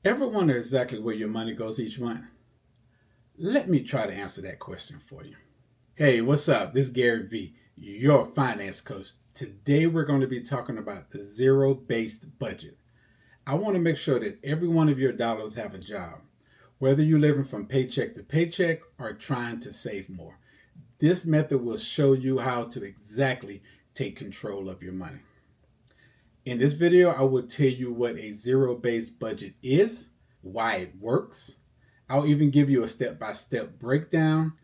Ever wonder exactly where your money goes each month? Let me try to answer that question for you. Hey, what's up? This is Gary V, your finance coach. Today we're going to be talking about the zero-based budget. I want to make sure that every one of your dollars have a job, whether you're living from paycheck to paycheck or trying to save more. This method will show you how to exactly take control of your money. In this video, I will tell you what a zero-based budget is, why it works. I'll even give you a step-by-step breakdown.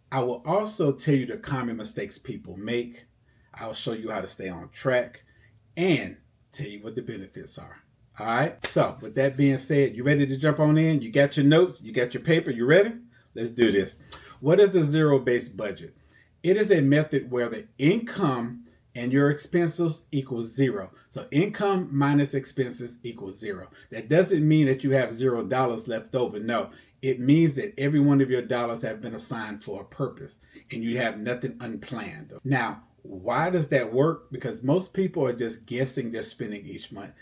I will also tell you the common mistakes people make. I'll show you how to stay on track and tell you what the benefits are. All right, so with that being said, you ready to jump on in? You got your notes, you got your paper, you ready? Let's do this. What is a zero-based budget? It is a method where the income and your expenses equals zero. So income minus expenses equals zero. That doesn't mean that you have $0 left over. No, it means that every one of your dollars have been assigned for a purpose and you have nothing unplanned. Now, why does that work? Because most people are just guessing their spending each month.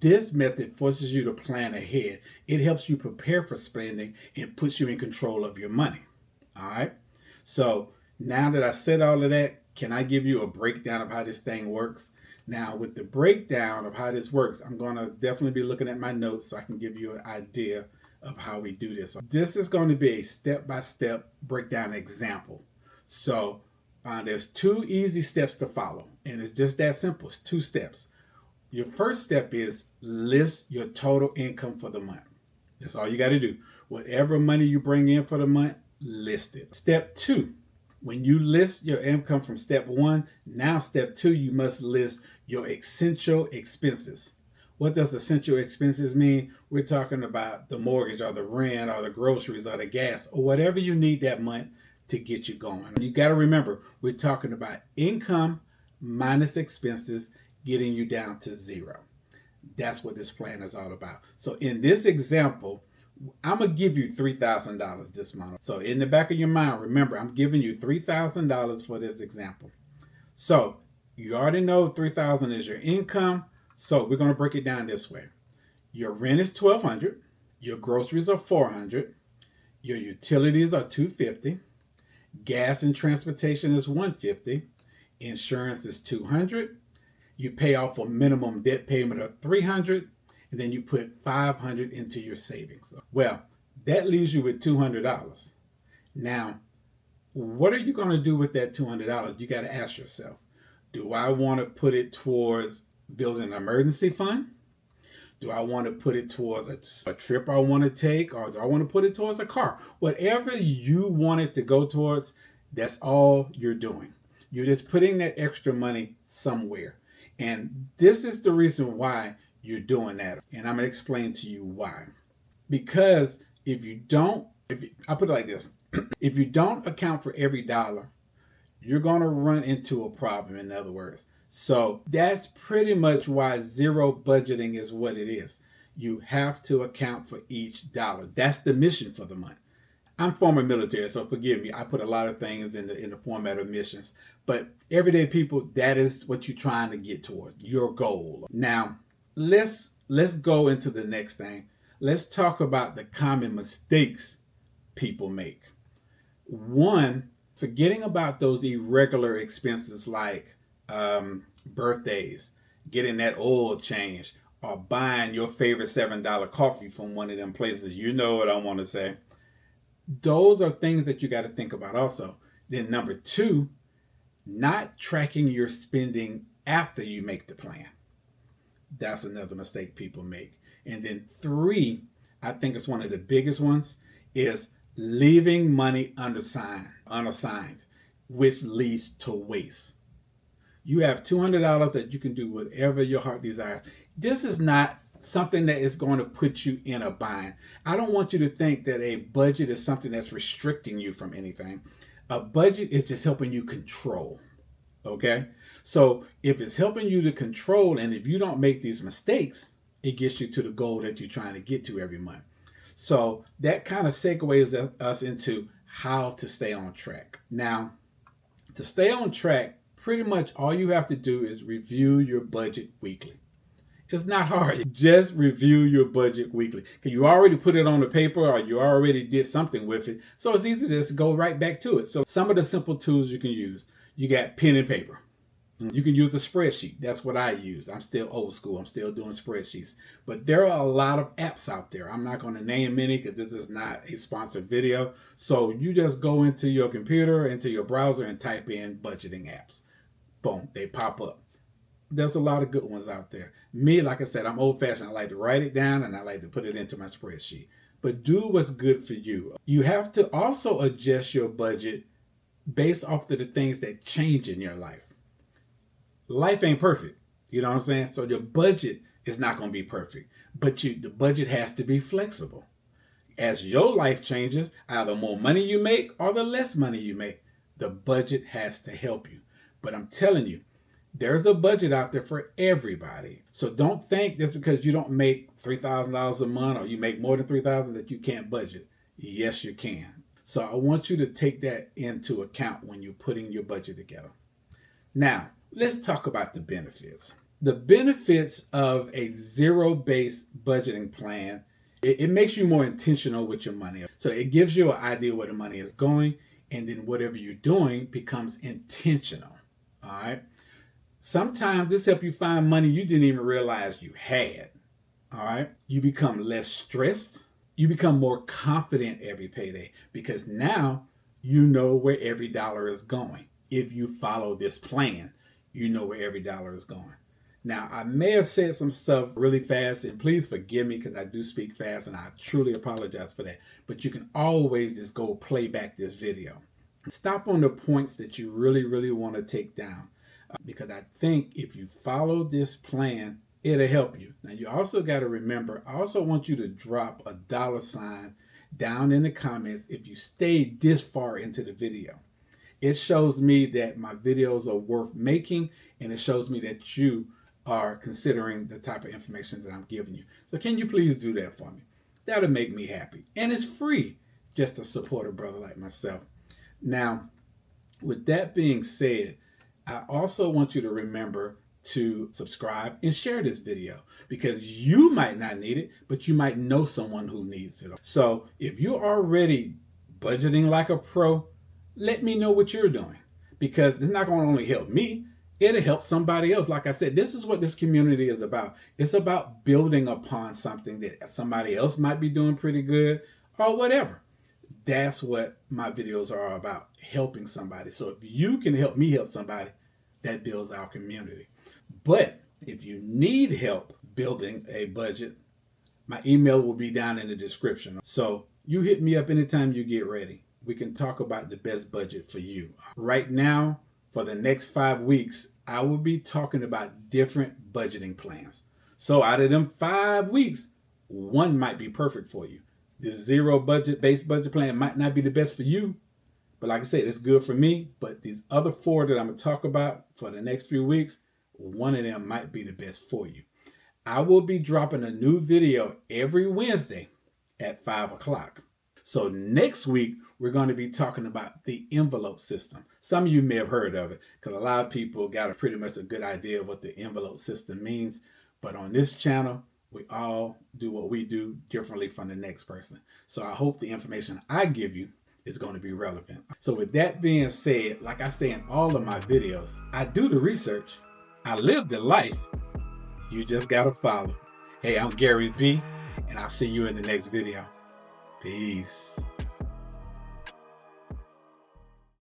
This method forces you to plan ahead. It helps you prepare for spending and puts you in control of your money. All right. So now that I said all of that, can I give you a breakdown of how this thing works? Now, with the breakdown of how this works, I'm going to definitely be looking at my notes so I can give you an idea of how we do this. This is going to be a step-by-step breakdown example. So there's two easy steps to follow, and it's just that simple. It's 2 steps. Your first step is list your total income for the month. That's all you got to do. Whatever money you bring in for the month, list it. Step 2. When you list your income from step 1, now step 2, you must list your essential expenses. What does essential expenses mean? We're talking about the mortgage or the rent or the groceries or the gas or whatever you need that month to get you going. You got to remember, we're talking about income minus expenses getting you down to 0. That's what this plan is all about. So in this example, I'm going to give you $3,000 this month. So in the back of your mind, remember, I'm giving you $3,000 for this example. So you already know $3,000 is your income. So we're going to break it down this way. Your rent is $1,200. Your groceries are $400. Your utilities are $250. Gas and transportation is $150. Insurance is $200. You pay off a minimum debt payment of $300. And then you put $500 into your savings. Well, that leaves you with $200. Now, what are you going to do with that $200? You got to ask yourself, do I want to put it towards building an emergency fund? Do I want to put it towards a trip I want to take? Or do I want to put it towards a car? Whatever you want it to go towards, that's all you're doing. You're just putting that extra money somewhere. And this is the reason why you're doing that. And I'm going to explain to you why. Because I'll put it like this. If you don't account for every dollar, you're going to run into a problem, in other words. So that's pretty much why zero budgeting is what it is. You have to account for each dollar. That's the mission for the month. I'm former military, so forgive me. I put a lot of things in the format of missions. But everyday people, that is what you're trying to get toward, your goal. Now, let's go into the next thing. Let's talk about the common mistakes people make. 1, forgetting about those irregular expenses like birthdays, getting that oil change, or buying your favorite $7 coffee from one of them places. You know what I want to say. Those are things that you got to think about also. Then number 2, not tracking your spending after you make the plan. That's another mistake people make. And then 3, I think it's one of the biggest ones, is leaving money unassigned, which leads to waste. You have $200 that you can do whatever your heart desires. This is not something that is going to put you in a bind. I don't want you to think that a budget is something that's restricting you from anything. A budget is just helping you control. Okay? So if it's helping you to control, and if you don't make these mistakes, it gets you to the goal that you're trying to get to every month. So that kind of segues us into how to stay on track. Now, to stay on track, pretty much all you have to do is review your budget weekly. It's not hard. Just review your budget weekly. Because you already put it on the paper or you already did something with it. So it's easy to just go right back to it. So some of the simple tools you can use. You got pen and paper. You can use the spreadsheet. That's what I use. I'm still old school. I'm still doing spreadsheets. But there are a lot of apps out there. I'm not going to name many because this is not a sponsored video. So you just go into your computer, into your browser, and type in budgeting apps. Boom, they pop up. There's a lot of good ones out there. Me, like I said, I'm old fashioned. I like to write it down and I like to put it into my spreadsheet. But do what's good for you. You have to also adjust your budget based off of the things that change in your life. Life ain't perfect. You know what I'm saying? So your budget is not going to be perfect. But the budget has to be flexible. As your life changes, either more money you make or the less money you make, the budget has to help you. But I'm telling you, there's a budget out there for everybody. So don't think just because you don't make $3,000 a month or you make more than $3,000 that you can't budget. Yes, you can. So I want you to take that into account when you're putting your budget together. Now, let's talk about the benefits. The benefits of a zero-based budgeting plan, it makes you more intentional with your money. So it gives you an idea where the money is going, and then whatever you're doing becomes intentional. All right. Sometimes this helps you find money you didn't even realize you had. All right. You become less stressed. You become more confident every payday because now you know where every dollar is going. If you follow this plan, you know where every dollar is going. Now, I may have said some stuff really fast, and please forgive me because I do speak fast, and I truly apologize for that. But you can always just go play back this video. Stop on the points that you really, really want to take down. Because I think if you follow this plan, it'll help you. Now, you also got to remember, I also want you to drop a $ down in the comments if you stayed this far into the video. It shows me that my videos are worth making, and it shows me that you are considering the type of information that I'm giving you. So can you please do that for me? That'll make me happy. And it's free just to support a brother like myself. Now, with that being said, I also want you to remember to subscribe and share this video because you might not need it, but you might know someone who needs it. So if you're already budgeting like a pro, let me know what you're doing because it's not going to only help me, it'll help somebody else. Like I said, this is what this community is about. It's about building upon something that somebody else might be doing pretty good or whatever. That's what my videos are about, helping somebody. So if you can help me help somebody, that builds our community. But if you need help building a budget, my email will be down in the description. So you hit me up anytime you get ready. We can talk about the best budget for you. Right now, for the next 5 weeks, I will be talking about different budgeting plans. So out of them 5 weeks, one might be perfect for you. The zero based budget plan might not be the best for you, but like I said, it's good for me. But these other 4 that I'm going to talk about for the next few weeks, one of them might be the best for you. I will be dropping a new video every Wednesday at 5 o'clock. So next week, we're going to be talking about the envelope system. Some of you may have heard of it because a lot of people got pretty much a good idea of what the envelope system means. But on this channel, we all do what we do differently from the next person. So I hope the information I give you is going to be relevant. So with that being said, like I say in all of my videos, I do the research. I live the life. You just got to follow. Hey, I'm Gary V, and I'll see you in the next video. Peace.